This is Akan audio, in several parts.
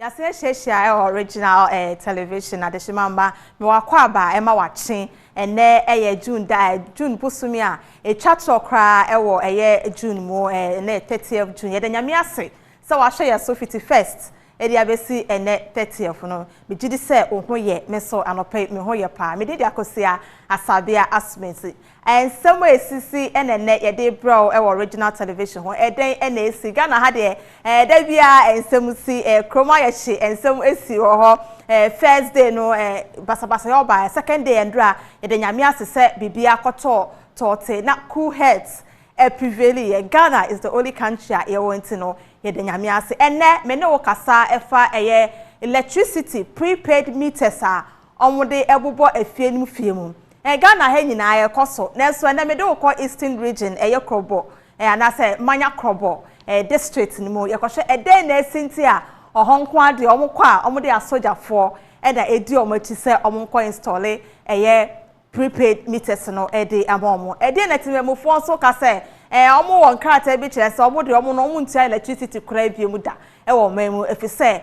Yase share original television at the Shimamba, Mwakwaba, Emma watching, and there a June died, June Pusumia, a chat so cry, a year June more, and 30th June, then Yamiase. So I share so 51st. Edi abesi ene 30th no me gidi se ohoye meso anope me hoye pa me dedi akosia asabia asmensi Nsem A Esisi ene ye de bro original television ho eden ene esi Ghana ha de da bia ensem si Krobo ya hye ensem esi ho first day no basabasa yo ba second day endra ye de nyame asese bibia koto tote na cool heads prevail Ghana is the only country ye want to know ye de nyame ase ene me ne wo kasa efa electricity prepaid meters omode ebobo afie nim fie mu Ghana ha nyina ye koso na so ene me de wo ko eastern region Krobo na say manya Krobo district ni mu ye ko hwe eden na esinti a ohonko ade omukọ a omode asojafo na edi omati se omunko install prepaid meters no ede amomo ede na timemufo so ka se omo won krata bi kire se omo de omo no omo ntia electricity kura bi mu da wo memu efise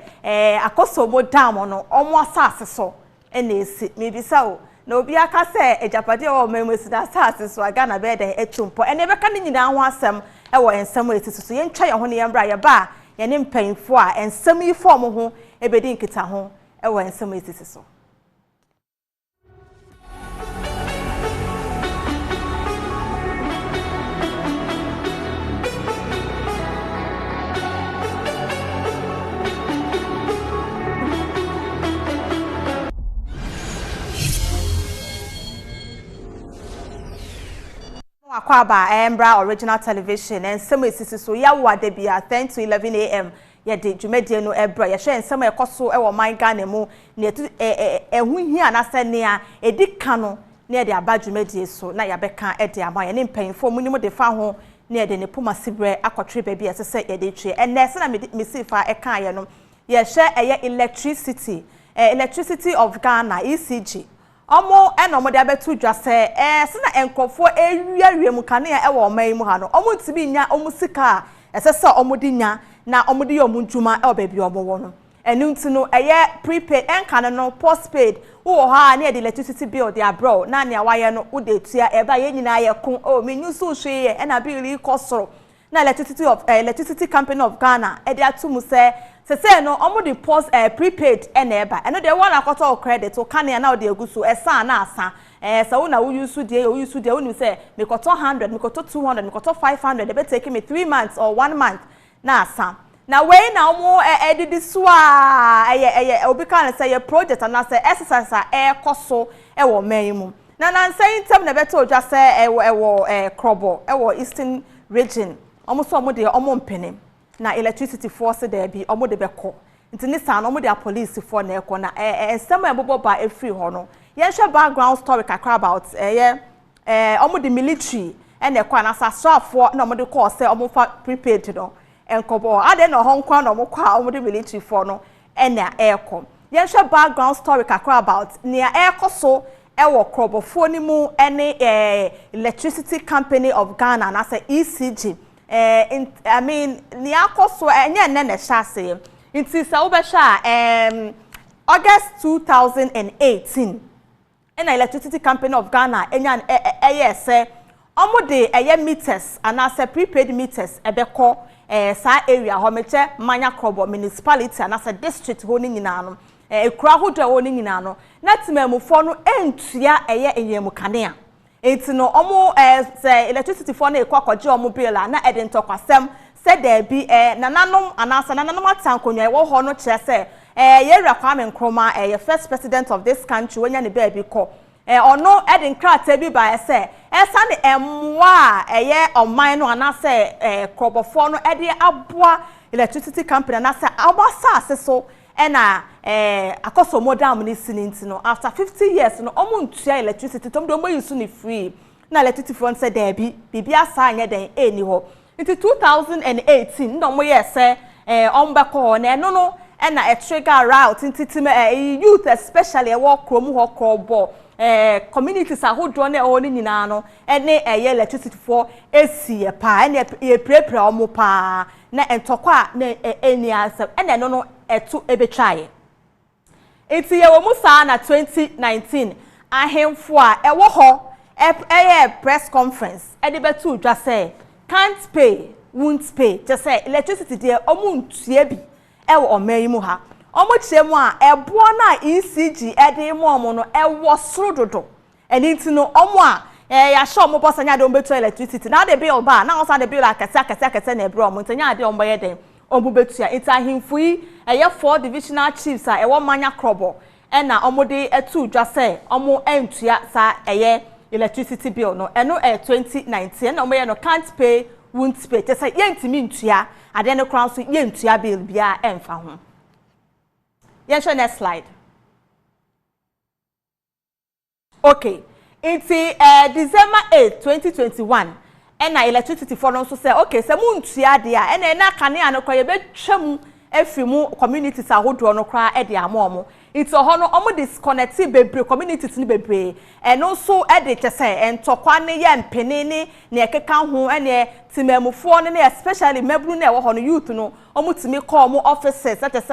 akoso mo dam no omo asase so na esi me bi sa o na obi aka se ejapade wo memu esi da asase so aga na be den etumpo ene be ka ni nyina ho asem wo Nsem A Esisi so ye ntwa ye ho ne ye mbra ye ba ye ne mpanyfo a ensem yi form ho ebedi nkita ho wo Nsem A Esisi so Akwaba Embra original television Nsem A Esisi so ya wade bia 10 to 11 am ye de dwumedie no ebra ye hwe nsem ekoso e wo man Ghana mu ne ehu hia na se ne a edika no ne de aba dwumedie so na ya beka e de ama ye ne mpanyfo mu ni mu de fa ho ne de ne poma sibre akotwe ba bia se ye de twe enne se na me sifa e kan ye no ye hwe electricity of Ghana ECG omo eno de abetu dwa se se na enkofo ewiawie mu kane e wo man mu ha no omo tibi nya omo sika esese omo di nya na omo di omo ntuma e oba bi omo wo no enu nti no prepaid enka no postpaid wo ha na de electricity bill de abroad na ne awaye no wo de tua e ba ye nyina ye kon o menyu so hwe e na bill kosoro na electricity company of Ghana e de atumu se no omo de post prepaid na eba eno de one akoto credit o kane na o de agusu esa na asa so wo na wo use de wo ni se me koto 100 me koto 200 me koto 500 e be take me 3 months or 1 month na asa na we na omo edidi so a obi kan say your project na say exercise koso wo man mu na nsan tem na beto odwa say wo Krobo wo eastern region omo so omo de omo mpenem na electricity force there bi omo de beko nti ni san omo de police for na eko na Nsem ebobo ba efri ho no ye hwe background story kakra about omo de military na eko na sasrafo na omo de call say omo fa prepaid no enkobo ade na ho nkwa na omo kwa omo de military for no na eko ye hwe background story kakra about near ekoso ewo Krobo fo ni mu electricity company of Ghana na say ECG I mean ni akoso enye ne shase nti sa wo be sha August 2018 electricity company of Ghana enya se omo de meters ana se prepaid meters ebeko sa area ho meche manya Krobo municipality ana se district ho ni nyina no ekura ho do ho ni nyina no na timamufo no entua enyemu kanea enti no omo say electricity for na ekwakoje omo bill na ede ntokwasem se da bi nananom anasa nananom atankonwa wo ho no kire se ye Kwame Nkrumah ye first president of this country wenya ne ba bi ko ono ede nkrata bi ba se esa ne emwa ye oman no anasa Krobo for no ede aboa electricity company anasa abasa aseso na akoso modam ni sininti no after 50 years no omo ntua electricity tom do mo use ni free na electricity fund say there bibia asa anya den eni ho nti 2018 no mo yese ombeko na no na trigger route nti youth especially e work krom ho Krobo communities ahodo na o ni nyina no ene eye electricity for esi pa ene ye prepare omo pa na entokwa na eni asem ene no etu ebetwaye enti ye wo mu saa na 2019 ahemfo a ewo ho press conference ede betu dwa say can't pay won't pay just say electricity there omuntua bi ewo oman mu ha omo kyeremu a ebo na ECG ede mu omo no ewo sorododo eni nti no omo a ya sure omo boss anya de ombetu electricity na de bill ba na osa de bill akese na ebro omo ntanya de ombo ye den omo betu a enti ahemfo yi eye 4 divisional chiefs a ewo manya Krobo na omo de etu dwa say omo entua sa eye electricity bill no eno 2019 na omo ye no can't pay won't pay just say yentimi ntua ade ne kran so yentua bill bia emfa ho show next slide. Okay, it's December 8, 2021 and electricity for no so say okay se mu ntua de a na kane an kwa ye betwam afimu communities ahodo no kra e de amomo it's ho no omo disconnect bebre communities ni bebre eno so e de kese entokwa ne ye mpene ne ekeka ho ene timamufo ne especially mabru na e wo ho no youth no omo timi call mo offices that is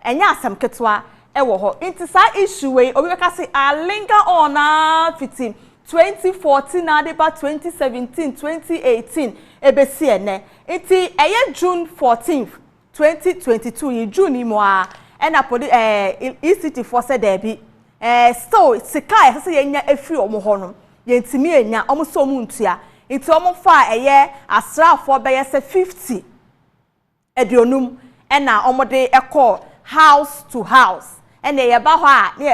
enya asem ketwa e wo ho inti sa issue we obi ka say a linger on fiti 2014 na de ba 2017 2018 ebesi ene inti eye June 14th 2022 in June imo a ena podi ECT for said there be still sika say yenya efri omo ho no yentimi enya omo so mu ntua inti omo fa eye asrafo be ye say 50 edionum ena omo de ekọ house to house ena ye ba ho a ne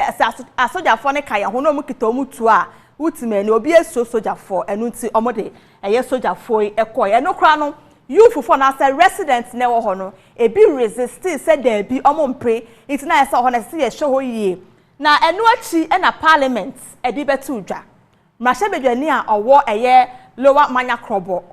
asojafo ne kaya ho no mu kita omu tu a utime ne obi eso sojafo enu nti omo de eye sojafo ekọ ye no kra no youth for na say resident ne wo ho no e bi resist say there be omo mpre it na say ho na say ye show ho yie na enu achi na parliament e di betu dwa mrahye bedwani a owo eye lower manya Krobo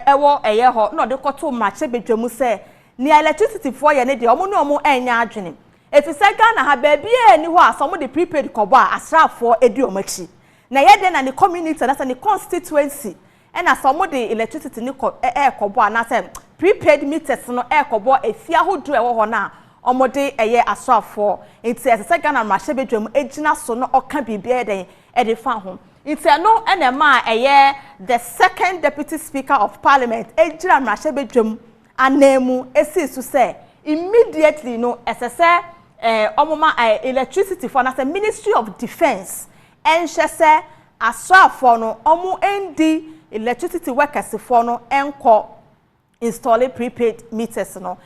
ewo eye ho no de koto mrahye bedwamu say ni electricity for ye ne de omo no omo enya adwene efi say Ghana ha ba bia ni ho asomo de prepaid kobo a asrafo edi omachi na ye de na ni community na say ni constituency ena some de electricity ni kobo na say prepaid meters no kobo efia hodu ewo ho na omode eye asrafo enti ese Ghana mrahye bedwam ejina so no oka bibia den de fa ho enti no ena ma eye the second deputy speaker of parliament ejina mrahye bedwam anemu esi su say immediately no ese omoma electricity for na say Ministry of Defense enhye say asrafo no omo endi electricity workers for no enko installing prepaid meters no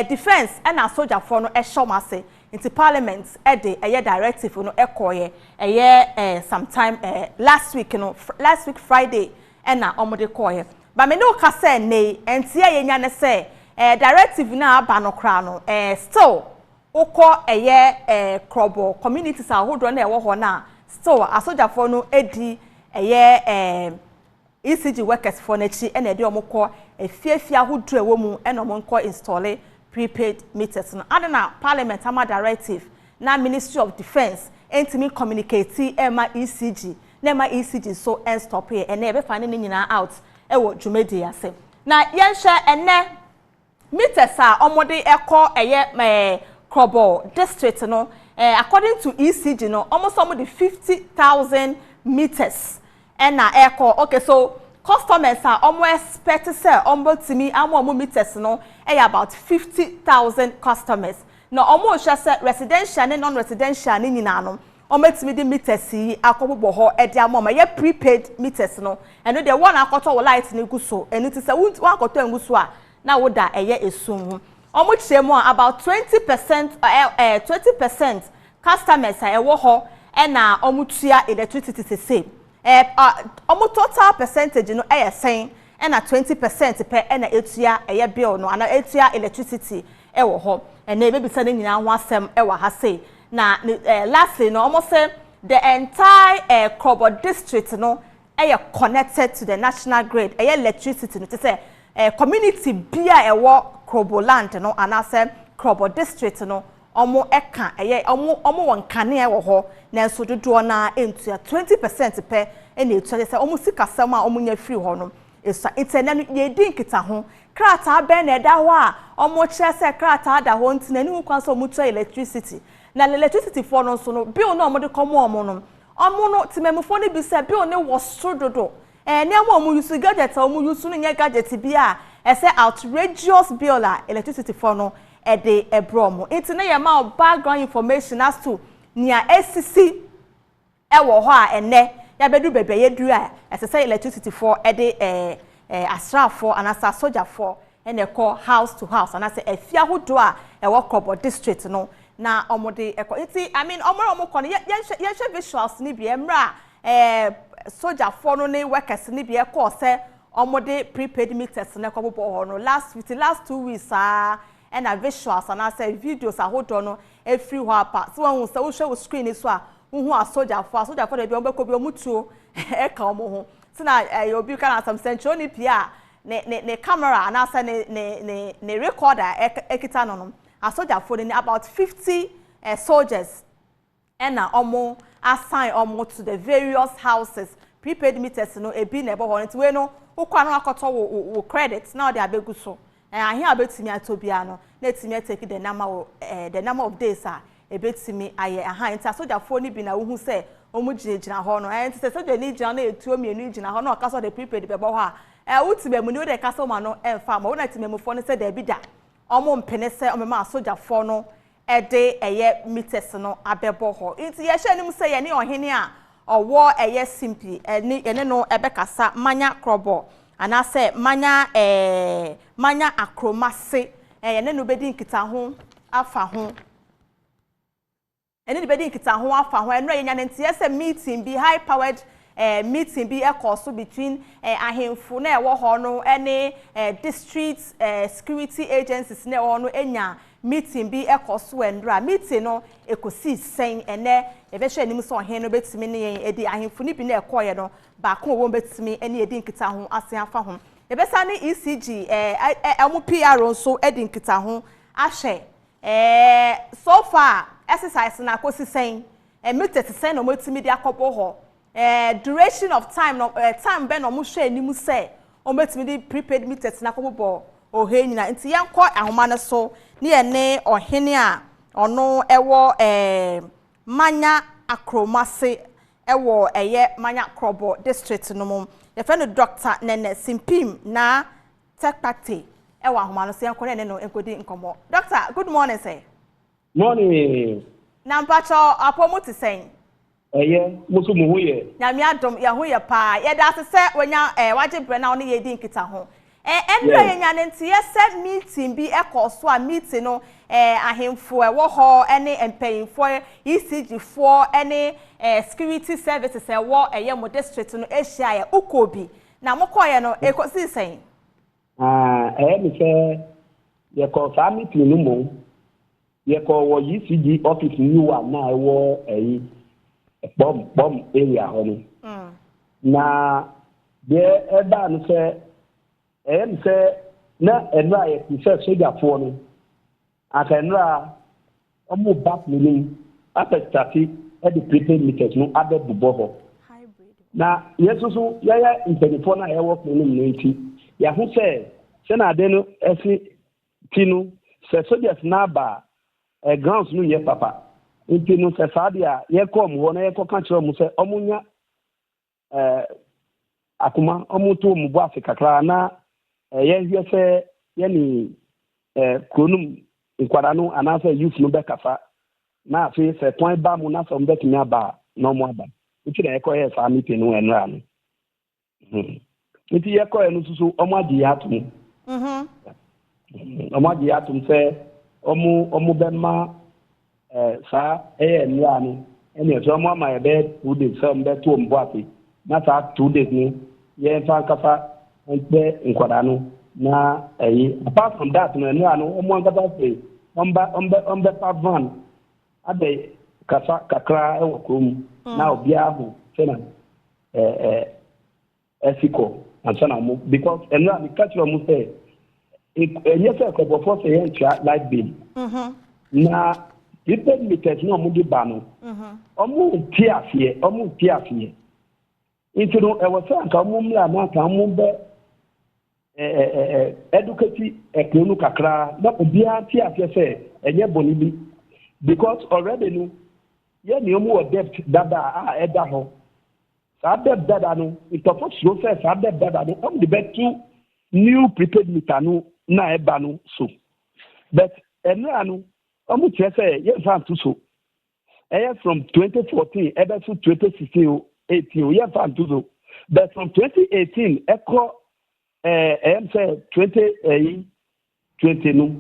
defense and a soldier for no showmase into parliament de directive no ekoye sometime last week Friday and na omode koye but me no ka say nei entia yenya ne say directive na aba no kra no still ukọ Krobo communities ahodo na ewo ho na still a soldier for no edi ECG workers for nechi ene de omukọ efiefia hodu ewo mu ene omonko install prepaid meters no adena parliament ama directive na Ministry of Defense entimi communicate ema ECG na ema ECG so en stop here ene ebe fa ne nyina out ewo dwumedi ase na yenhye ene meters a omode ekọ Krobo district no according to ECG no almost somebody 50,000 meters na eko okay so customers are almost expect say timi amo meters no about 50,000 customers no almost just residential and non-residential ni nyina no timi di meters yi akobobo ho e di amo ye prepaid meters no eno the one akoto light ni guso eno ti say one akoto enguso a na woda eye esum chemu about 20% 20% customers are ewo ho na tua electricity the same total percentage no saying and 20% per and etua bill no and etua electricity ewo ho and maybe sending nyina ho asem ewa ha say na lastly no almost say the entire Krobo district no connected to the national grid electricity no say community bia ewo Krobo land no and say Krobo district no omo eka eye omo won kane wo ho na enso dodo na entua 20% pe ena etua se omo sikasam a omo nya free ho no esa intene no ye din kita ho krata be na eda ho a omo kire se krata da ho ntina ni kwan so omo tua electricity na electricity for no so no bill no omo de komo omo no timemufo ni bi se bill ne wo so dodo ne am omo use gadget omo use no nya gadget bi a ese outrageous bill a electricity for no e de ebrom intine ye ma background information as to nia esisi e wo ho a ene ya bedu bebe ye du a ese say electricity for e de asra for anasa soldier for ene call house to house anasa efia hodo a e wo Krobo district no na omode eko iti I mean omo ko ye visuals ni bi emra soldier for no ne workers ni bi e ko se omode prepaid meters na ko bobo ho no last 2 weeks and a visuals and I say videos a hold on every apa so when we show screen so a who are soldier for dey be obeko bi omutuo e ka omo ho so na obi kan some central ni pia ne camera and I say ne recorder ekita no a soldier for ni about 50 soldiers and na omo assign omo to the various houses prepaid meters no e bi na ebo ho nti we no ukwa no akoto wo credit na o dey abegu so ahia abetimi atobia no na etimi take the number of days ebetimi aye aha nti asojafo ni bi na wo hu se omu gina ho no nti se soja ni gina na etuo mienu gina ho no kaso the prepaid bebo ho a utibe mu ni o de kaso ma no emfa ma wo na timemufo no se da bi da omo mpene se omema asojafo no de eye meters no abebo ho nti ye hye ni mu se ye ni ohene a owo eye simple ene no ebekasa manya Krobo anase manya akromase ene no bedi nkita ho afa ho ene no bedi nkita ho afa ho eno ye nya nti ese meeting bi high powered meeting bi ekoso between ahemfu na ewo ho no ene district security agencies na ewo no enya meeting bi ekoso endra meeting no ekosi sen ene ebehwe anim so ohen no betimi ne yen edi ahemfu ni bi na ekoye no ba ko wo betimi ene edi nkita ho ase afa ho ebesa ne ECG emu PR nso edi nkita ho ahwe so far exercise na kosi sen meter sen no metimi di akobo ho duration of time no time be no mo hwe anim se o metimi di prepaid meters na akobo ohe nyina nti yankọ ahoma ne so ne ene ohene a ono ewo manya akromase ewo eye manya Krobo district no mum ye fe no doctor nene simpim na tekpate ewo ahoma no so yankọ ne no enkodi nkomo doctor good morning sir. Morning. Na mpacho apomuti sen musu mu hoye na mi adom ya hoye pa ye da se wonya waje bre na ono ye di nkita ho endra ye nya nti ye se meeting bi ekoso a meeting no ahemfo wo ho ene empayinfo ECG for ene security services wo eye mo district no ehia ye ukobi na mokoye no ekosi sen mi se ye ko sa meeting no mo ye ko wo ECG office ni wa na wo bomb area ho no na de eba no se se na enra ye se soja fo no aka enra omo back ni apestati e de prepaid meters no abe bubo ho hybrid na yesusu ya internet na ye work no nti ya hu se na ade no esi tinu se soldiers na ba grounds no ye papa nti no se sadia ye kom ho na ye ko kan kire mu se omunya akuma omuto mu bo Africa kra na ye hwe se ye ni kronum nkwara no anasa youth no be kafa na afi se point ba mu na so mbetimi aba no mo aba nti na ye ko ye sa meeting no enra no nti ye ko enu susu omo adi atum omo adi atum se omo be ma sa enra no ene so omo ma be 2 days so mbe to mbo afi na sa 2 days ni ye fa kafa nte nkwara no na apart from that no enra no omo ngata say ombe pavan ade kasa kakra e wokom na obi ahu sena ethical and so na because enra the culture mu say yes Krobo for say light bill na prepaid meters no ọmụ dị ba no ọmụ tiafie into no e was say ka ọmụ mla na ka ọmụ be educate ekunu kakra na obi tiafie say enye boni bi because already no ye ni ọmụ debt dada eda ho sa debt dada no itofo slow say sa debt dada no ọmụ the better new prepaid meter no na eba no so but enra no ọmụ tiẹ say ye fan to so from 2014 ever to 2016 18 ye fan to so but from 2018 echo say 2020 no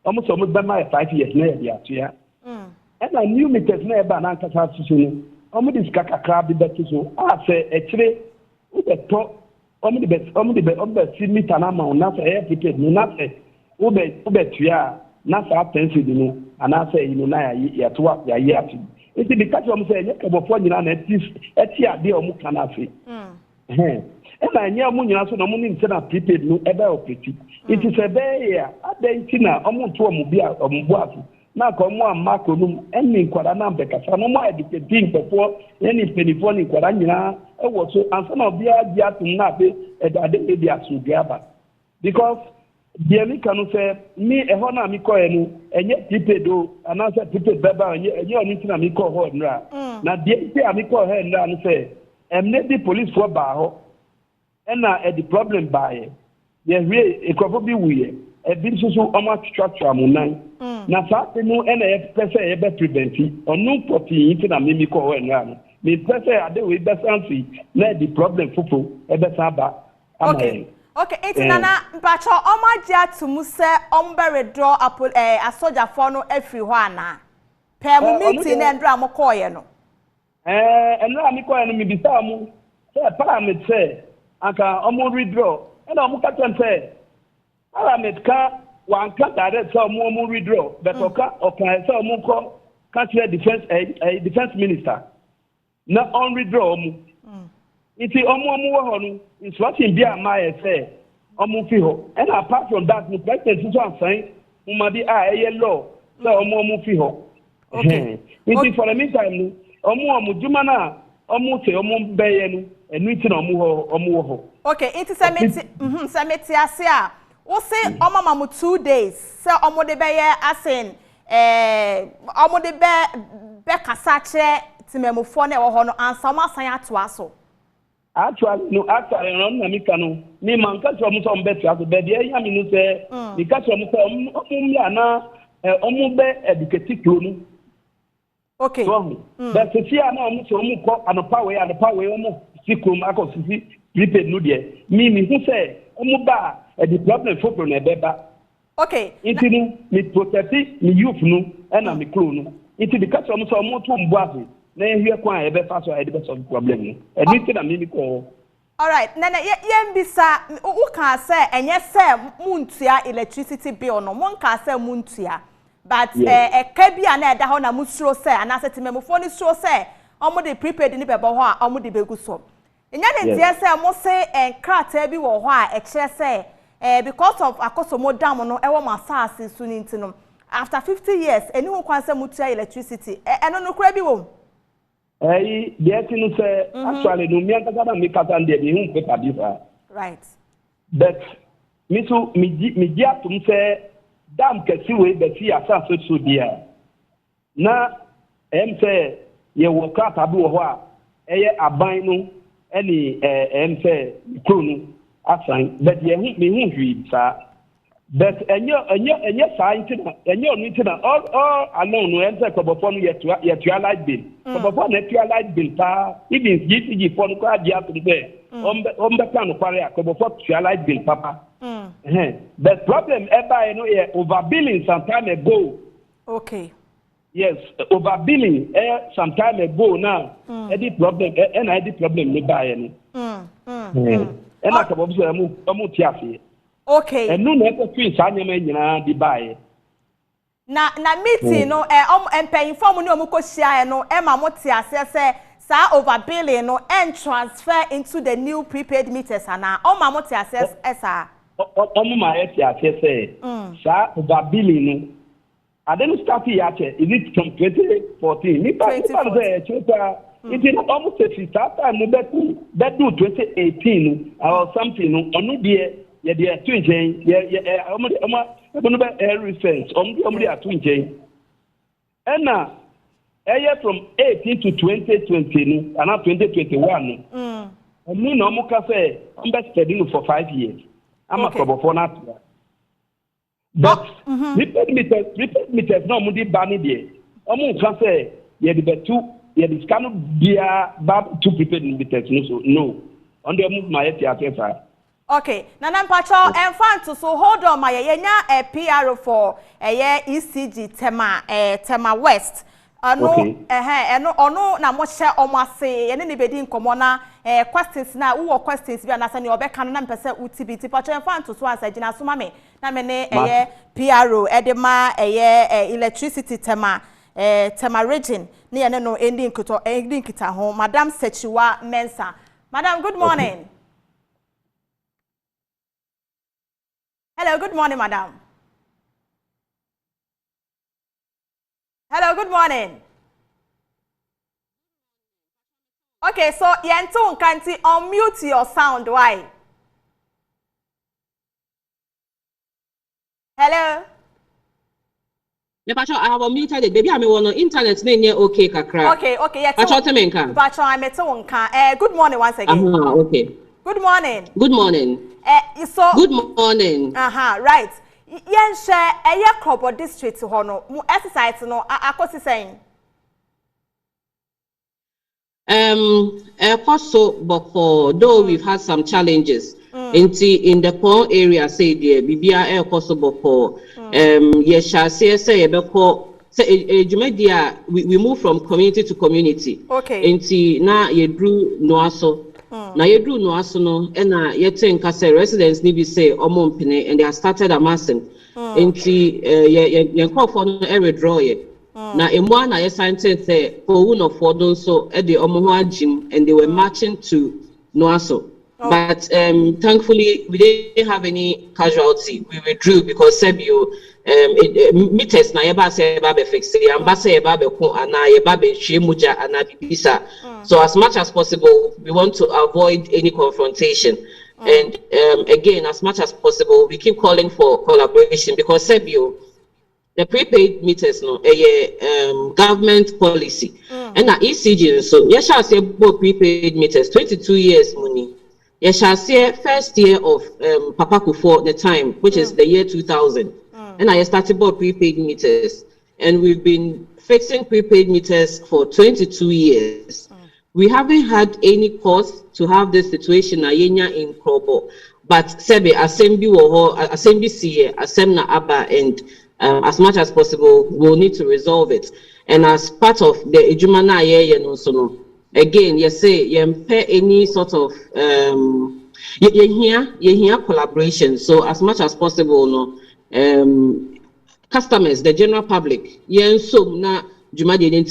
almost be my 5 years na ya atua and a new meters na eba na nkasa so no almost this kakakra bi beto so say ekire u beto almost see meter na ma na say prepaid no na say u betua na sa pensi di no ana say you na ya to ya ya ati iti bi ka chom say nyeka bofo nyina na ati ade o mu kana afi ena nya mu nyina so na mu ni na prepaid no ebe operate iti se be ya adanti na omu to omu bia omu bu afi na ka omu amma ko num eni nkwara na mbeka sa no mu educating before eni penifo ni nkwara nyina e wo so ansa na obia di atum na be ade be asu biaba because Diemi kanu say me eho na mi ko enu enye prepaid o ana say prepaid beba enye oni tina mi ko ho nra na die say ami ko he nra no say emne di police for ba ho na the problem ba ye we ekofo bi wuye e bi so omo atwatwa mu nan na sa tenu na e pese e be prevent onu poti tina mi ko ho nra no me pese ade we be sanfi na the problem fufu e be sa ba okay. Okay, it's nana mpacho omagia tumuse ombere draw apple asoja for no every na per mu meeting and dra mo koye no enra mi koye no mi bisa mu say parliament say aka omo redraw and omo ka say parliament ka wan ka direct say omo redraw but oka say omo ko country defense minister na on redraw omo iti omo wo ho no instruction bi amaye say omo fi ho and apart from that the president so assign umadi law say omo fi ho okay iti for the meantime omo juma na omo say omo beye no enu iti na omo ho okay iti semeti ase a wo say omo mamu 2 days say omo de beye asen omo de be kasa kire timemufo na wo ho no ansa omo asan ato aso actually no na mi kanu ni man ka so mo so mbetu aso be de ya mi no say ni ka so mo so omumla na omube educate klonu okay but si ana omo so omo ko anopa we omo sikum akosisi prepaid no de mi hu say omo ba the problem for na beba okay intini mi protect mi youth no na mi klonu intini ka so omo to mbo aso na ehwe kwa ebe fa so ebe solve problem no edi na mi ko all right nana yembisa u ka say enye say muntua electricity bill no mon ka say muntua but ka bia na eda ho na musuro say ana setememfo ni suro say omo de prepaid ni bebo ho a omo de begu so enya ne tie say mo say enkrata bi wo ho a kire say because of akosomo dam no e wo masase su ni ntino after 50 years eni ho kwan say mutua electricity eno no kura bi wo the thing say actually no me anta na me kata ndie me hu paper differ right but me so me dia tum say dam kesi we be fi asa so dia na say ye wo ka tabu ho a eye aban no eni say kro no asan but ye hu me hu hwi sa but enye sa intina enye onu intina all alone no say kobofo no ye tua light bill kobofo na tua light bill pa even GTG for no kwa dia to be ombe plan kware a kobofo tua light bill papa the problem eba no ye overbilling some time ago okay yes overbilling some time ago now any problem any problem no buy any and I kobofo amu tiafi okay enu na ekwe sanyema nyina di bae na meeting no empanyfo ni omukohia no ma mote ase se sa overbilling no and transfer into the new prepaid meters ana ma mote ase esa ma eti ase se sa overbilling no I didn't start here. Is it from 2014? It is almost a start time that do 2018 or something. On the year twin chain, reference, twin chain. And now, from 18 to 2020, and now 2021. And me no more say I'm best studying for 5 years. I'm a Krobo for that. But repaid meters no mudi bani there. I'm can say you the two. Yeah, this cannot be a bad to prepare meters. No. On the move my theater. Okay, Nana Pacho and Fanto, so hold on, my yenya a PR for a year ECG Tema West. No, no, na mo share almost say, and anybody in common questions now, who questions be an answer your back and 9% UTB. Pacho and Fanto, so as I did not sumame. Na mene a year PRO, edema a year electricity tema. Tema region near no ending kita home. Madam Sechiwa Mensa. Madam, good morning. Okay. Hello, good morning, madam. Hello, good morning. Okay, so Yentu Kanti, unmute your sound. Why? Hello. I have a meter. Baby, I'm on internet. Okay, kakra. Okay, yeah. Pacho, I met good morning once again. Okay. Good morning. Good morning. So. Good morning. Right. Yen share Krobo district hono. Mu exercise no. Akosi saying. Also, but though we've had some challenges. In the poor area, say the BBR possible for yes, say we move from community to community. Okay. Inti na yedru noaso. Na yedru noaso no ena yete nkase residents ni bi say omompene and they have started amassing. Inti ye call for no withdraw ye. Na emwa na ye scientist say for one of them so e de omo ho agim and they were marching to noaso. But thankfully, we didn't have any casualty. We withdrew because Sebio meters na yeba se eba be fixe, amba se eba be ko ana yeba be hwemuja ana bibisa. So as much as possible, we want to avoid any confrontation. And again, as much as possible, we keep calling for collaboration because Sebio, the prepaid meters no government policy. And na ECG so yes shall say both prepaid meters 22 years money. Yes, I say first year of Papa Kufo the time, which is the year 2000, and I started about prepaid meters, and we've been fixing prepaid meters for 22 years. We haven't had any cause to have this situation in Krobo, but Sebe assembly CA, Assemna Abba, and as much as possible, we'll need to resolve it. And as part of the Ejumana no. Again, you say you pay any sort of you hear collaboration. So as much as possible, no customers, the general public, so na Jumadi didn't.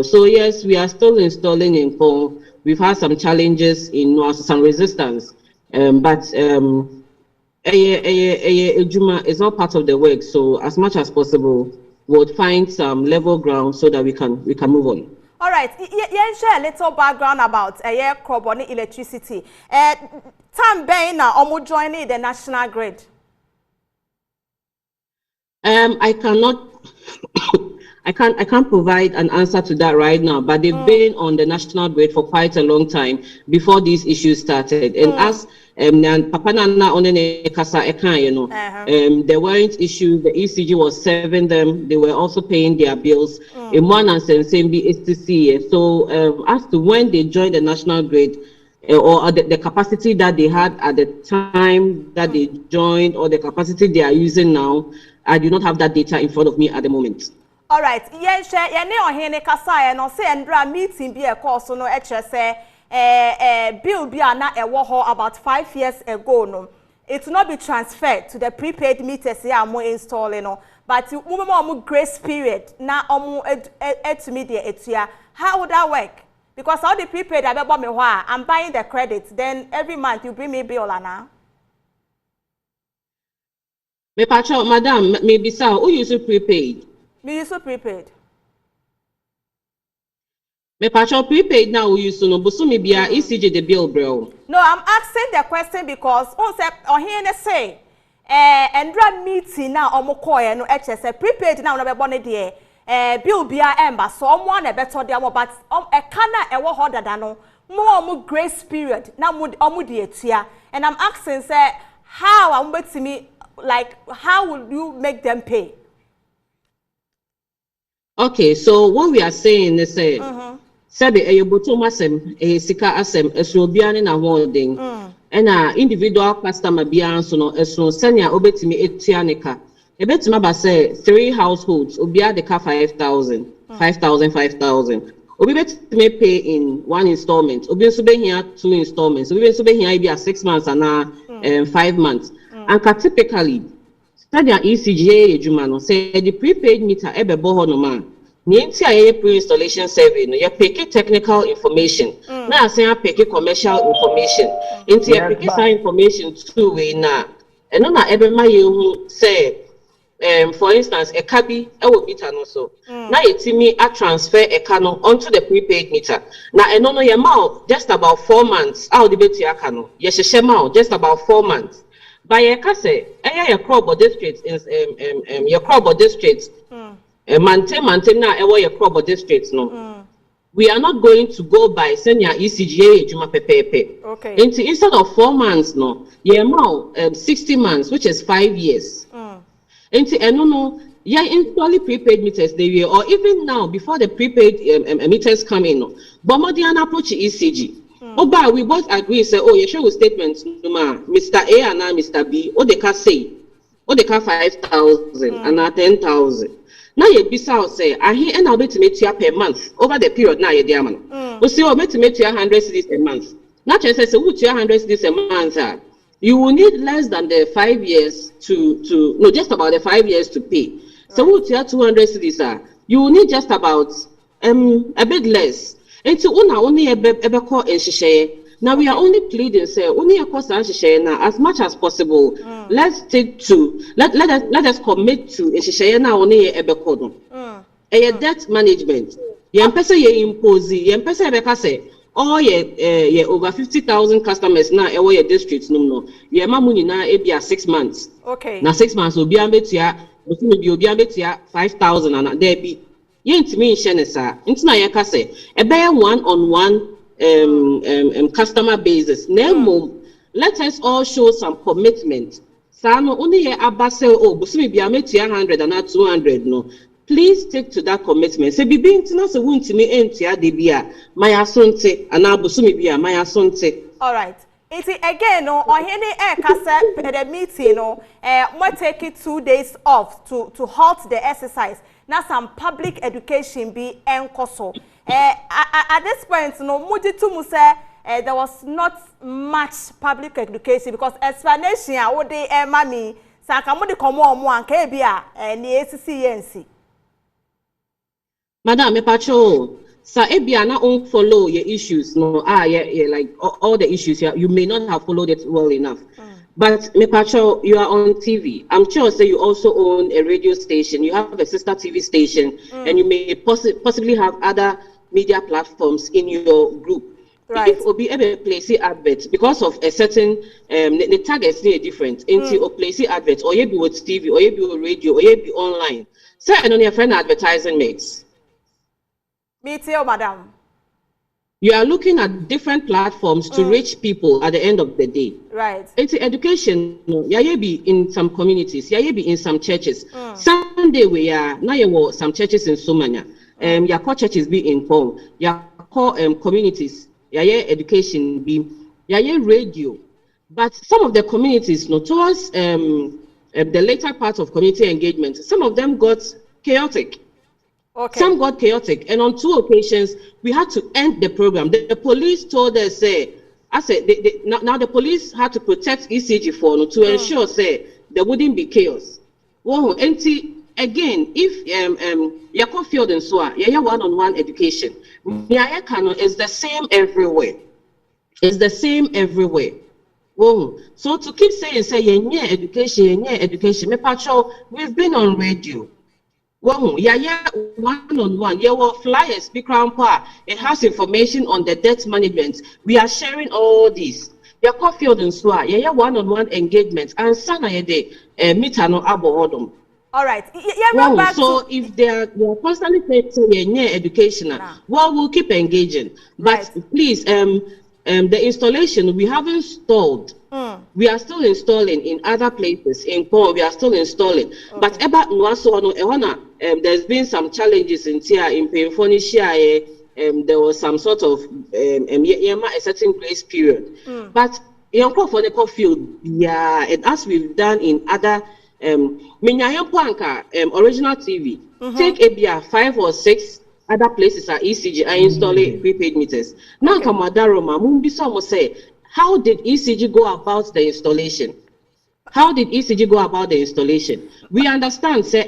So yes, we are still installing in phone. We've had some challenges in some resistance, but Juma is all part of the work. So as much as possible, we'll find some level ground so that we can move on. All right, share a little background about Krobo and electricity. Time being now, omu joining the national grid. I can't provide an answer to that right now, but they've been on the national grid for quite a long time before these issues started. And as Papa Nana on the Kasa there weren't issues. The ECG was serving them. They were also paying their bills. In one and Nsem A Esisi. So as to when they joined the national grid, or the capacity that they had at the time that they joined, or the capacity they are using now, I do not have that data in front of me at the moment. All right, no say and meeting be a course no say bill be na about 5 years ago no. It will not be transferred to the prepaid meters here I'm installing no. But you grace period na to media etua. How would that work? Because all the prepaid I'm buying the credits, then every month you bring me bill now. Me pacho, madam, maybe so. Who use prepaid? Me use prepaid. Me pacho prepaid now. Who use no? Busu me biya ECG the bill, bro. No, I'm asking the question because on say on here say endra meeting now omo call no HS prepaid now no be born there bill bia emba so omo na better there but e kana e wo hoda da no more grace period now omo de atua and I'm asking say how am betimi like how will you make them pay? Okay, so what we are saying is say sabi botom asem sika asem esro bia ne na holding and individual customer bia so no esro senia obetimi etua ne ka ebetima ba say 3 households obia de ka 5,000 obi betimi pay in one installment obi so be here 2 installments obi so be here be 6 months and 5 months and typically study ECG ejuma no say the prepaid meter ebebo ho no man Nienti a pre-installation survey no you pick technical information na asan pick commercial information into you pick some information too we na eno na ebe ma ye hu say for instance a kabi e wo meter no so na yetimi a transfer a kano onto the prepaid meter na eno no ye ma just about 4 months how the beti aka no ye hye ma just about 4 months by ye ka say your Krobo district is your Krobo district maintain na ewo your Krobo districts no. We are not going to go by senior ECGA juma pepepe. Okay. Instead of 4 months no, yeah now 60 months, which is 5 years. No, yeah, instantly prepaid meters they will, or even now before the prepaid meters come in. No, but more than approach ECG. But we both agree say, oh, you show statements, Mr. A and Mr. B, or they can say, or they can 5,000 and 10,000. Now you be say I hear and I'll be to make you per month over the period now you diamond. We see I'll be to make you 100 cedis a month. Not just say what 100 cedis a month you will need less than the 5 years to no just about the 5 years to pay. So what you 200 cedis you will need just about a bit less. And so only a call in share. Now we are only pleading, say, only a cost now as much as possible. Let's stick to let us commit to a share now only a bekodo. A debt management. Yen pesa ye impose, yen pesa beka say, all ye over 50,000 customers now a way districts no. Ye mamuni na e be 6 months. Okay. Now 6 months will be ambetia, will be ambetia 5,000 and there be. Yen to me shenesa. Intina ye kase, a bear one-on-one customer basis. Nemo, let us all show some commitment. Sano only here abase oh busumi bi ameti 100 and not 200 no. Please stick to that commitment. Say bibi intina se wunti me entia de bia my asonte and busumi bia my asonte. All right. It's again no or any kasa the meeting no we take it 2 days off to halt the exercise. Now some public education be enkoso. At this point, no, there was not much public education because explanation what they mommy sakamudi come on one kebia and the ACC. Madam, me pacho, sa ebia na follow your issues. No, yeah, like all the issues here. You may not have followed it well enough. But me pacho, you are on TV. I'm sure say you also own a radio station. You have a sister TV station, and you may possibly have other media platforms in your group. Right. If obi ebe place adverts because of a certain the targets are different into or place adverts or you be with TV or you be with radio or you be online. So I know your friend advertising mix. Me too, madam. You are looking at different platforms to reach people at the end of the day. Right. It's education. Yeah, be in some communities. Yeah, be in some churches. Sunday we are now. You some churches in Somania. Your core churches be informed. Your core communities. Yeah, education be. Yeah, radio. But some of the communities, towards the later part of community engagement, some of them got chaotic. Okay. Some got chaotic, and on 2 occasions we had to end the program. The police told us, now the police had to protect ECG for to ensure, there wouldn't be chaos. Well, and again, if you field and so on, one-on-one education, is the same everywhere. It's the same everywhere. Oh, so to keep saying, say, yeah, education, me patrol, we've been on radio. Well, yeah, one-on-one. Yeah, well, flyers, speak around par. It has information on the debt management. We are sharing all this. Yeah, coffee and so yeah, one-on-one engagement. And sana yeah, they meet no abo. All right. Yeah, run Well, back so to if they are constantly saying yeah, educational, well, we'll keep engaging. But please, the installation we have installed. We are still installing in other places. In Paul, we are still installing. Okay. But about there's been some challenges in here in Payphonicia. There was some sort of a certain grace period. But for the field, yeah, and as we've done in other original TV, take a 5 or 6 other places are ECG. I install prepaid meters. Now, Kamadaroma, Mumbi Somo say, how did ECG go about the installation? How did ECG go about the installation? We understand, say,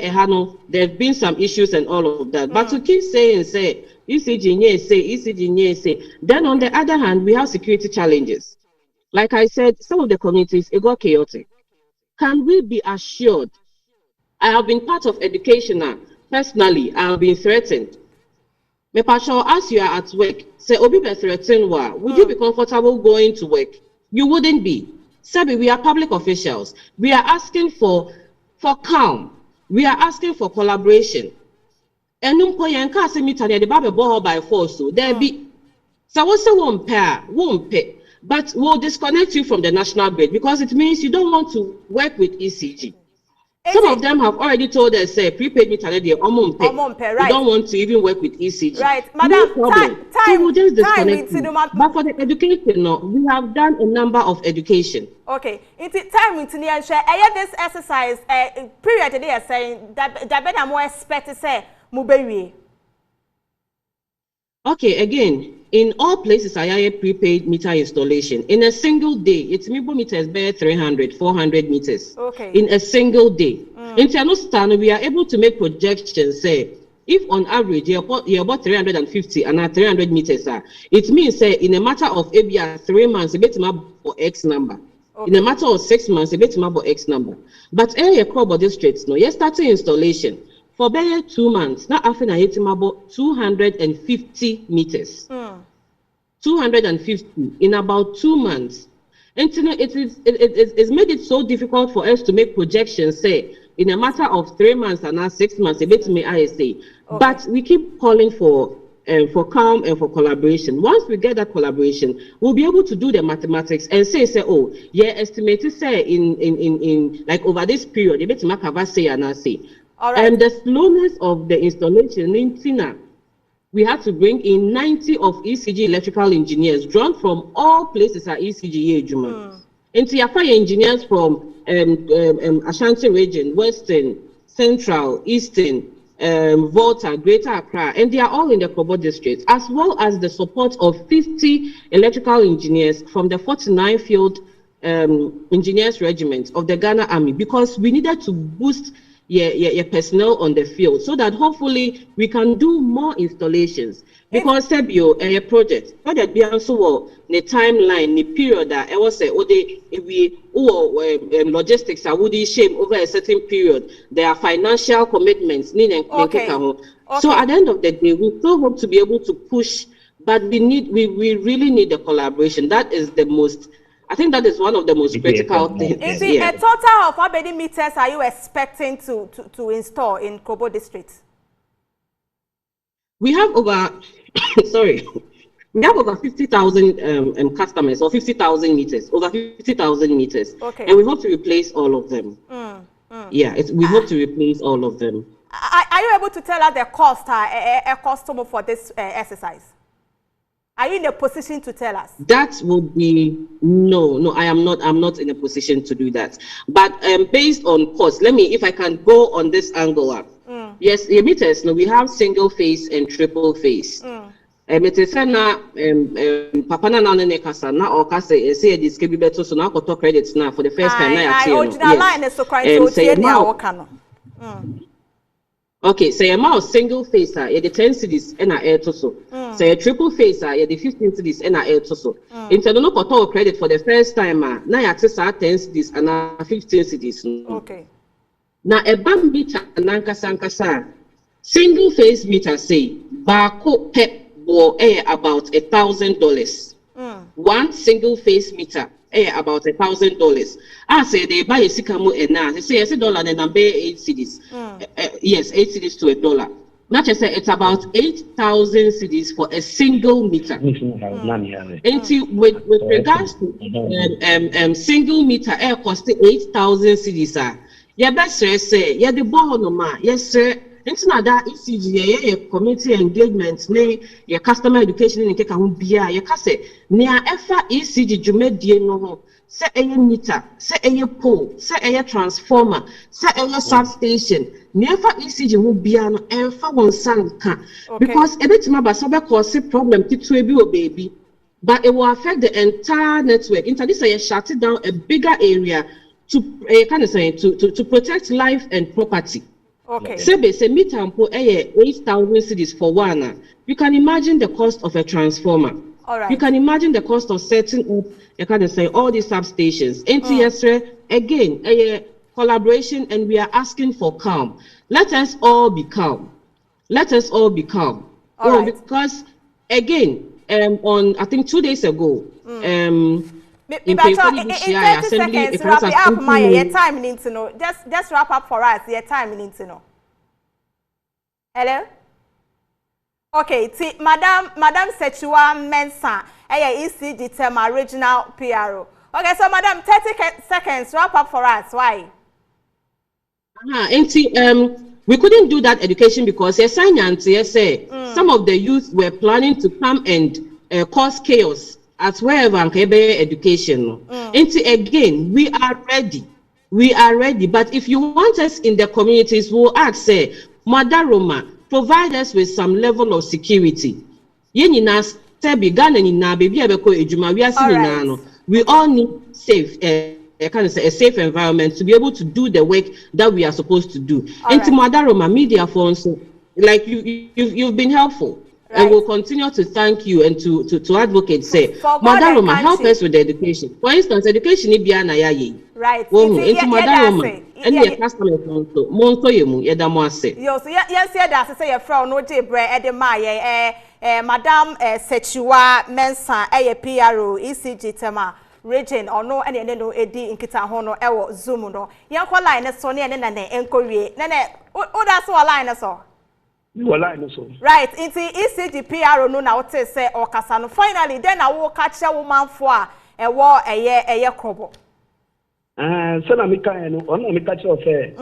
there have been some issues and all of that. But to keep saying, say, ECG, say, then on the other hand, we have security challenges. Like I said, some of the communities, it got chaotic. Can we be assured? I have been part of education personally. I have been threatened. Me passion, as you are at work, say obi be threatened wa. Would you be comfortable going to work? You wouldn't be. Sabi, we are public officials. We are asking for calm. We are asking for collaboration. And numpo se meet the babe boho by force. So there be so what's the won't pay. But we'll disconnect you from the national grid because it means you don't want to work with ECG. Some of them have already told us, say, prepaid meter, they right. You don't want to even work with ECG. Right, madam, no time, so we'll just disconnect you. But for the education, no, we have done a number of education. Okay, it's time into the answer. This exercise, period, they are saying that better more expect to say, Muberi. Okay, again, in all places, I have a prepaid meter installation. In a single day, it's Mibo meters bear 300, 400 meters. Okay. In a single day. In Tianostan, we are able to make projections, say, if on average, you're about 350 and 300 meters, it means, say, in a matter of maybe 3 months, a bit more for X number. Okay. In a matter of 6 months, a bit more for X number. But area Krobo districts, no, you're starting installation. For about 2 months, now after I hit about 250 meters. 250 in about 2 months. And it's made it so difficult for us to make projections, say, in a matter of 3 months and now 6 months, a bit may I say. Okay. But we keep calling for calm and for collaboration. Once we get that collaboration, we'll be able to do the mathematics and say, oh, yeah, estimated say in like over this period, a bit may say and I say. All right. And the slowness of the installation in Tina, we had to bring in 90 of ECG electrical engineers drawn from all places at ECG Juma. And Tiafaya engineers from Ashanti region, Western, Central, Eastern, Volta, Greater Accra, and they are all in the Krobo district, as well as the support of 50 electrical engineers from the 49 field engineers regiment of the Ghana Army, because we needed to boost your personnel on the field so that hopefully we can do more installations. Because Sebio a project be also the timeline, the period that I was say, logistics are would shape over a certain period. There are financial commitments. Okay. So at the end of the day, we still hope to be able to push, but we really need the collaboration. That is the most. I think that is one of the most critical things. Is it a total of how many meters are you expecting to install in Krobo district? We have over, we have over 50,000 customers, or 50,000 meters, over 50,000 meters. Okay. And we hope to replace all of them. Yeah, we hope to replace all of them. Are you able to tell us the cost, a customer for this exercise? Are you in a position to tell us? That would be no. I am not. I'm not in a position to do that. But based on cost, if I can go on this angle. Yes, the meters. No, we have single phase and triple phase. It is na papa na ne kasa na or kasa say this can be better so now got credits now for the first time na original line is so crying so tie na Okay, say a mouse single face, you the 10 cities and a air to so. Say a triple face, you the 15 cities and a air to so. Into no total credit for the first time, now you access 10 cities and 15 cities. Okay. Now a bam meter nankasa single face meter say barco pep or air about $1,000. One single face meter about $1,000. I say they buy a sicamo and now they say $1 and number 8 cities. Yes, 8 cities to $1. Not just say it's about 8,000 cities for a single meter. And with regards to single meter air cost 8,000 cities. Yeah, best say yeah the ball no ma. Yes sir. It's not that ECG, yeah, community engagement, your customer education in Keka Humbia, your casse, near EFA ECG, Jumedie no, say a meter, say a pole, say a transformer, say a substation, near EFA ECG Humbia, EFA one son can. Because a bit more Basoba cause a problem to baby, but it will affect the entire network. Into this, I shut it down a bigger area to kind of say to protect life and property. Okay. Say meter and put 8,000 cities for one. You can imagine the cost of a transformer. All right. You can imagine the cost of setting up, you can say all these substations. NTS again, a collaboration, and we are asking for calm. Let us all be calm. Let us all be calm. All right. Because again, on I think 2 days ago, in 30 seconds, wrap it up, Maya. Your time needs to know. Just wrap up for us. Your time needs to know. Hello. Okay, Madam Sechua Mensa, ECG Tema Regional PRO. Okay, so Madam, 30 seconds, wrap up for us. Why? We couldn't do that education because some of the youth were planning to come and cause chaos at wherever education. Again, we are ready. We are ready. But if you want us in the communities, we'll ask, say, Madaroma, provide us with some level of security. We all need safe, a safe environment to be able to do the work that we are supposed to do. And to Madaroma media phones, like you've been helpful. Right. And we'll continue to thank you and to advocate say, Madaroma, help us with the education. For instance, education is beyond ayayi. Right. Into Madaroma, and your customers also. Monto yemu yedamwase. Yo, so yes, that's say your friend no day bread edemaye. Madam Sechua Mensa, PRO, ECG Tema region or no any no edi in Kitahono ewo Zoom no. Yanko line so near nene enkowie. Nene, that's all line so. Right, into ECG PRO no na wote say or kasano. Finally, then I will catch a woman for a war a year Krobo. So na mika no, ona mika say.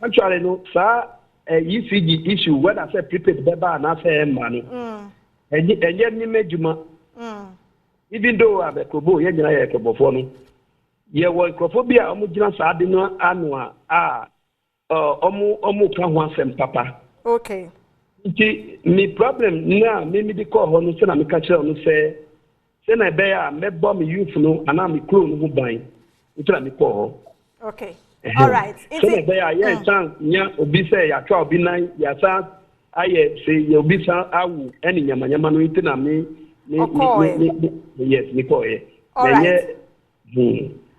Actually no, sir, ECG issue when I say prepaid beba and I say money. And yet ni mejuma. Even though I be Krobo, ye jina ye Krobo for no. Ye wo Krofobia omu jina sa ade no anwa omu ka ho asem papa. Okay. Me problem now, me the call on say na me catch on say na be ya me bomb youth no and na me crew no ban. It's na me call. Okay. All right. So na be ya yes chance nya obi say ya twa obi nan ya sa aye say ya obi sa awu eni nyama nyama no iti na me yes me call ye. All right.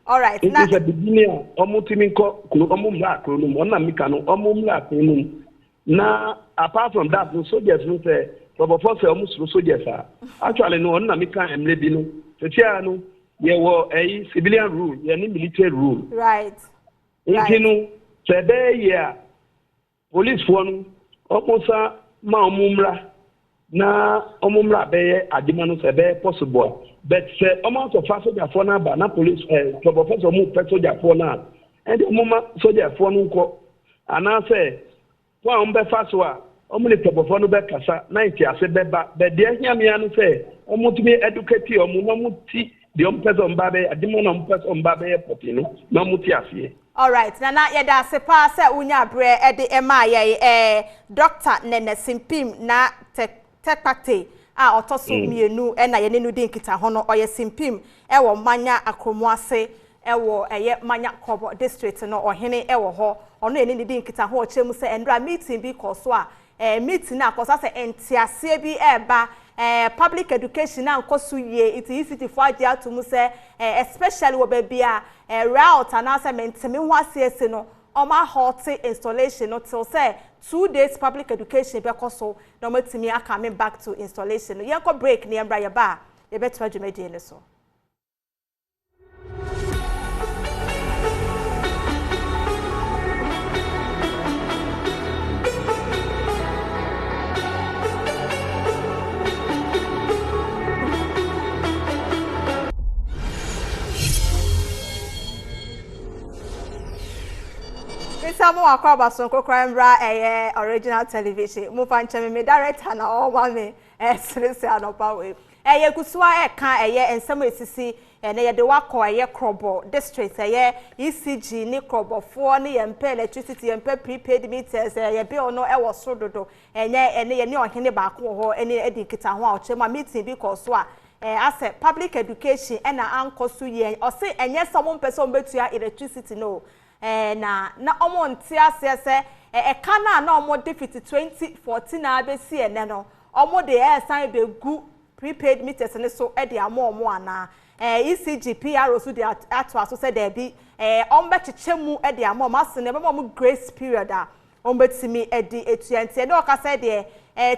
All right. Now it's a beginning omutimi ko kuno omumla kuno mo na me kanu omumla kuno. Now, apart from that, no soldiers no say, but for say almost no soldiers are. Actually, no one na me can emlebe no. So no, there were a civilian rule, any military rule. Right. You know, today yeah, police one almost ma omumra na omumra be adimanu se be possible. But say amount of soldier for na ba na police for mu soldier for na, and the moment soldier for no ko, and I say. Wa umbe faswa omuni tobofo no be kasa 90 ase beba be de ahia me anu se omutumi educate omu no muti de ompeso mbabe adimo no ompeso mbabe popi no no muti ase. All right, nana yeda se pa se unya bre e de ema ye Dr. Nsem na tekpate a otoso mienu e na ye nenu de nkita ho no oye simpim e wo manya akromuase ewo eye manya Krobo district no ohene ewo ho ono eni ni di nkita ho ochemu se endra meeting bi koso a meeting na koso se entiase bi eba public education na nkoso ye iti ECG for age atumu se especially wo bebia route and asa mentemi ho asiese no oma hot installation no till say 2 days public education be koso no matimi coming back to installation no yenko break ni embra ye ba ye betwa dwumadi ne so. Samu akwaba sonko kwambra original television mu fanche me director na all one serese anopa we kusua ka Nsem A Esisi na ye de wakọ Krobo district ECG ni Krobo fo ni yempe electricity yempe prepaid meters ye bi ono e wo sododo ye ni ohene ba ko ho eni edi kita ho a ochema meeting bi ko so a as public education na ankoso ye o se enye somo person betua electricity no na omo ntia se kana na omo defeat 2014 na abesi ene no omo de sign be gu prepaid meters ne so e de omo ana ECG PRO so de ato aso se de bi ombe chechemu e de omo asene be omo grace period a ombetimi e di etuante ne oka se de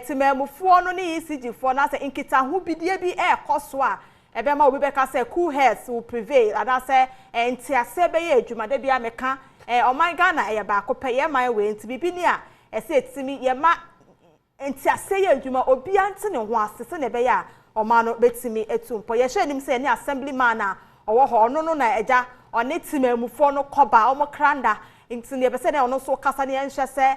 timamufuo no ne ECG fo na se nkita ho bidie bi koso a ebe ma obi beka say cool heads will prevail and I say entiase be ye adwuma de bia meka oman Ghana ye ba akopɛ ye man we nti bibi ni a ese etimi ye ma entiase ye adwuma obi ante ne ho asese ne be ya oman no betimi etumpo ye hwe nim say ne assemblyman a owo ho no na eja one timamufo no koba omo kranda nti ne be say ne ono so kasa ne nhwe se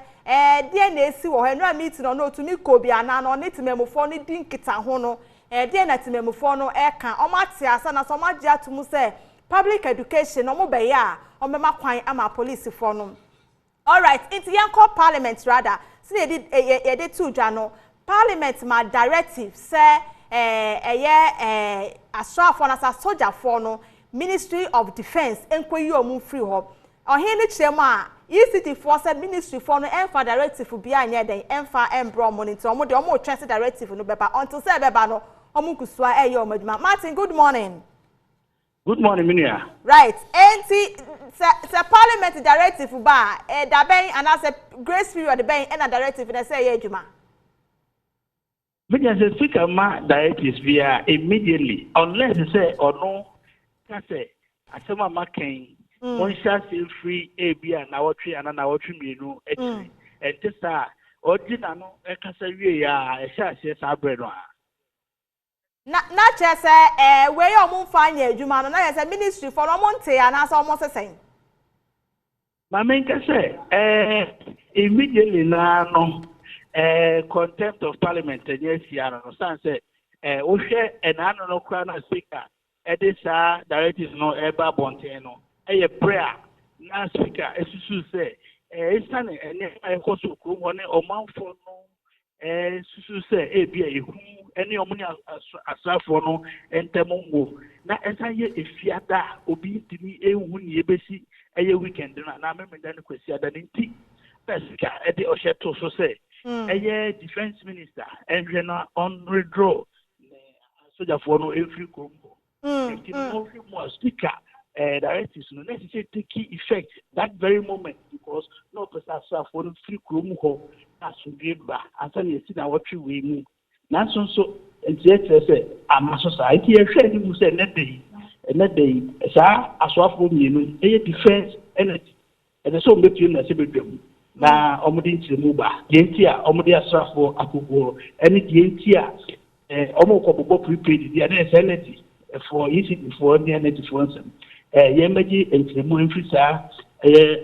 de na esi wo ho no meeting no otumi ko bia na no ne timamufo no di nkita ho no de na timamufo no eka omate asa na so maji atumu se public education no mo be ya omema kwan ama police for no. All right, into yanko parliament rather see ye did two dwa parliament ma directive say asrafo na sa soldier for no Ministry of Defense enkoyi omu free ho ohene chiremu a ECT for said ministry for no enfa directive bia anya den enfa embro monitor omo de omo transfer directive no beba until say beba no omo kusua omaduma. Martin, good morning. Good morning, Minia. Right. Enti se parliament directive ba da ben and as a grace period ben and a directive na say adwuma. Minia say speaker ma directives via immediately unless say or no can say asema making one shall feel free abia na wotwe ana na wotwe mienu echi entisa ordinary no e can say we ya e sha se sabre no na chese we yo mu fanya adwuma no na yes ministry for no monte ana so mo sesen ma men ka say immediately na no contempt of parliament yes ya no stand say o hwe enano no kra na speaker edisa directives no eba bonten no eye prayer na speaker esusu say isane ene ekoso ko woni omanfo no susu say ebia ehu ene omuni asrafo no entemongo na esaye efiada obi timi ehu ni ebesi eye weekend na memenda ne kwasi ada nti speaker ede ohyeto so say eye defense minister enhwe na on withdraw soldier for no every Congo it no more speaker directives no necessary take effect that very moment because no person for free Congo ho as we ba asa na esi na watwe we mu na so entiete say ama society e hwe ni mu say na dey sa aswafo mienu eye defense energy and so mbetu na se bedwam na omudi ntimu ba yenti a omudi asrafo akogoro ene yenti a omokobobo prepaid dia na energy for ECD for the energy for Nsem yemeji ntimu mfisa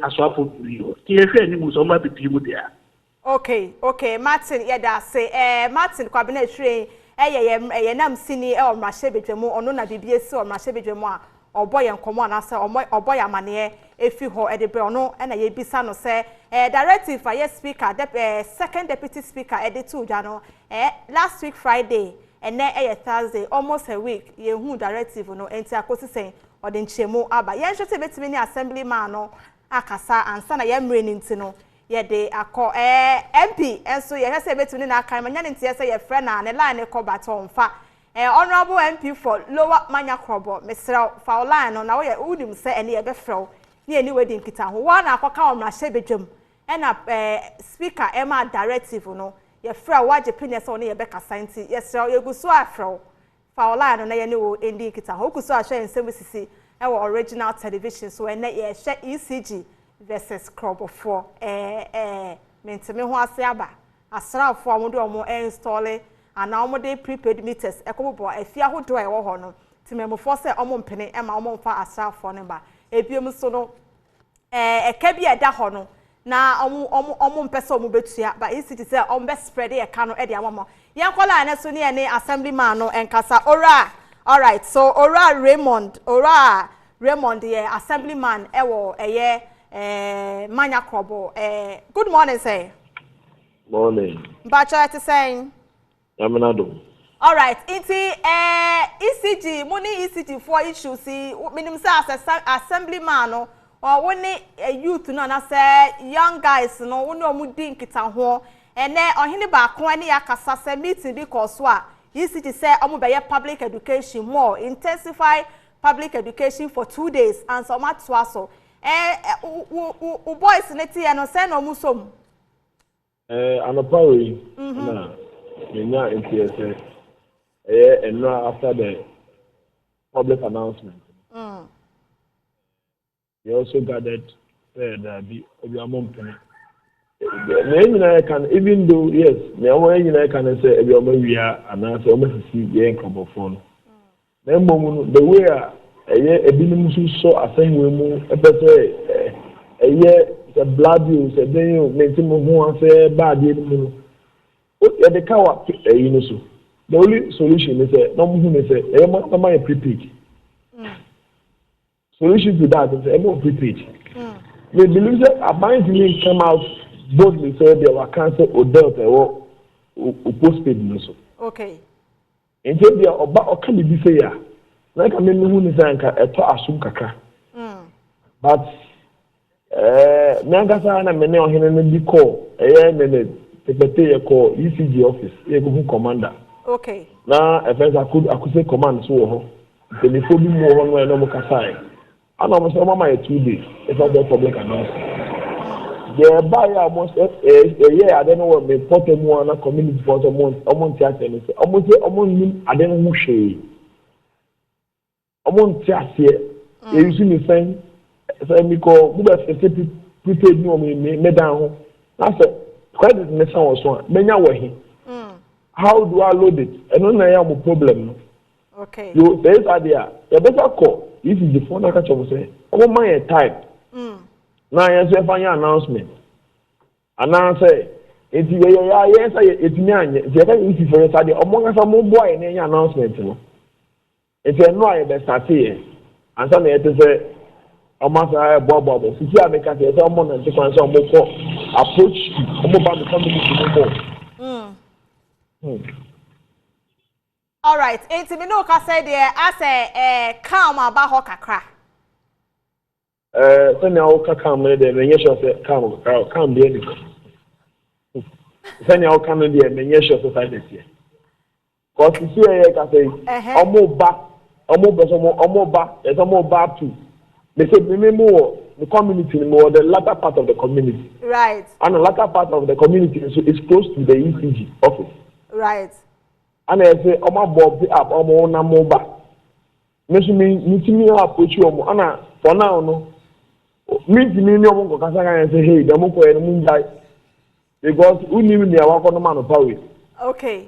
aswafo bio ti e hwe ni mu so ma bepi mu dia. Okay, Martin, yada say Martin kwabena hwe ye nam sini o mrahye bedwemu ono na bibie si o mrahye bedwemu a oboye nkomo anase oboye amane efi ho edebe ono na ye bisa no say directive for yes speaker second deputy speaker editu dwa no last week Friday and then Thursday almost a week ye hu directive no enti akosi sen ode nchemu aba ye nhwe se betimi ni assemblyman no akasa ansa na ye mre ni ntino ye de akọ MP enso ye se betimi na akan manya ntie se ye frɛ na ne line ko batonfa honorable MP for Lower Manya Krobo Mr. Fauline no na we udim se ene ye be frɛ ni eni wedi nkita ho wa na akoka o mra hye bedwam ena speaker ema directive no ye frɛ waje pinese on ye be kasa nti ye sɛ ye guso afrɛ Fauline no na ye ne wo endi nkita ho guso ahwe Nsem A Esisi ewo original television so ene ye hye ECG versus Krobo for menteme ho ase aba asrafo amodo omo install ana omode prepaid meters ekobobo afia hodo e wo ho no timemofo se omo mpene ema omo mfa asrafo ne ba ebiem so no eka bi eda ho no na omo mpese omo betua ba ECG se omo be spread e ka no e de amamo yenkola ane so ne ne assemblyman no enkasa ora alright so ora Raymond ye assemblyman ewo eye Manya Krobo good morning sir. Morning. Bacha to saying Yamanado. All right, inti ECG, money ECG for issues. See, minimum as assemblyman no, or when youth no na say young guys no, we no mudin kita ho. And then on hini ba kwani akasa say meeting because wa ECG say omo be public education more intensify public education for 2 days and so much so. Boys neti no say no musom. Anapawi. Na. Menya NTSA. And now after the public announcement. We also gathered the Obiamompene. I can, even though, yes, I can say Obiamawia and I say almost see the income phone. Then, the way a binimusu so a thing we move, a year, the blood use, a day, maintain more and say bad. The cow, the only solution is a prepaid. Solution to that is a more prepaid. They believe that a bank didn't come out boldly say they were cancelled or delta or postpaid. Okay. And then they are about can be say ya. Like I mean, who is a assume kaka. But Nagasa and a many on him and be call a secretary call ECG office, a commander. Okay. Now, if I could say command so the phone more on my normal Kasai. And almost my 2 days if I get public announcement. The buyer almost a year, I don't know what the important one community for almost theater and say almost I don't know who almost theater. You see me saying, me call who has prepaid me down. That's a credit in the sound was one. Many way. How do I load it? I don't know have a problem. Okay. You there's idea. You better call. This is the phone I catch up say. Oh my type. Now you say for your announcement. And now say it's yes it's me. The other easy for us idea. Among us more boy in any announcement. It's a no I be start here. And some it say almost a bobo. See I make us say someone and take one some more approach. Come about the community more. All right. Enti me no ka say there as a calm about ho kakra. Say na o ka calm there me sure say calm there ni. Say na o calm there me sure say side there. Cause you see here ka say omo ba there's omo ba too. They say me more the community more the latter part of the community. Right. And the latter part of the community is close to the ECG office. Right. And I say, "Oh my Bob, up, oh my number." Me approach you, and for now, no. Me no go kasaka and say, "Hey, the moko and moonlight," because we need me our man of power. Okay.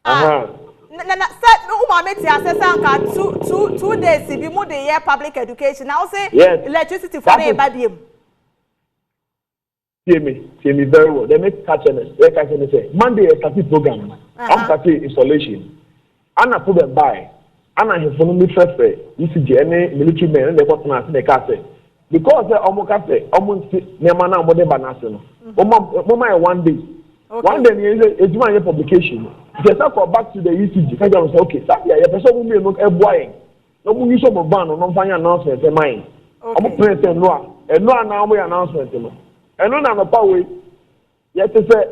Na Said no mama ti assess anka 2 days be more the year public education. Now say yes. Electricity for the babiem. See me very well. They make catching like I say, Monday a starting program. I'm starting installation. And I put them by. And I have found me first ECG any military men and they got to the castle. Because the almost near mana more than banasino. Mama 1 day. Okay. 1 day it's my publication. Just go back to the ECG. I say, okay, that yeah, person will be look a boy. no mu use of ban no fanya announcement e mine omo president no a na omo announcement no eno na no power yet say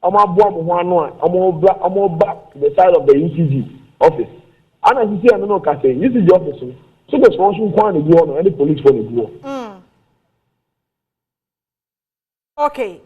omo abo am ho ano a omo ba the side of the ECG office and as you see no ka say ECG office so the sponsor kwan dey go no any police for dey go okay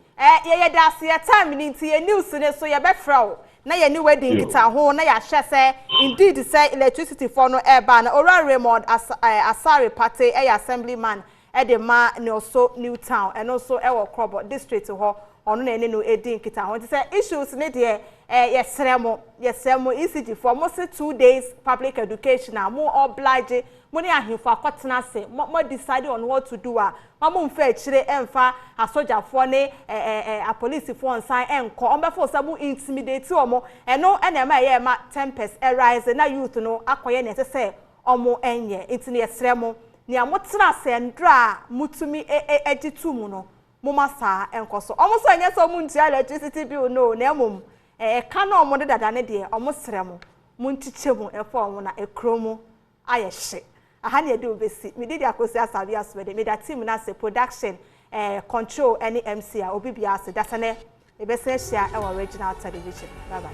ye da se time ni nti ye news ne so ye be fraw na ye ni wedding kita ho na ya hye say indeed say electricity for no e ba na Ora Raymond Asare party e assemblyman e de ma ne also Newtown and also e wo Krobo district ho ono na ene no edin kita ho nti say issues ne de yesremo ECG for almost 2 days public education mo oblige money ahimfo akotena se mo decide on what to do mo mfa chire emfa asojafo ne a police for nsan enko onbefo se mo intimidate omo eno ena ma ye ma tempest arise na youth no akoye ne se omo enye intini yesremo ni amotena se ndra mutumi egitu mu no mo masa enko so omo so enye so mo ntia electricity bill no na emom ka na omo de dada ne de omo sremo mo ntiche mu efo omo na ekromo ayehye aha ne de obesi we did akosi asabi aswede me that team na say production control any MC a obi bia ase data ne e be se hia e original television bye bye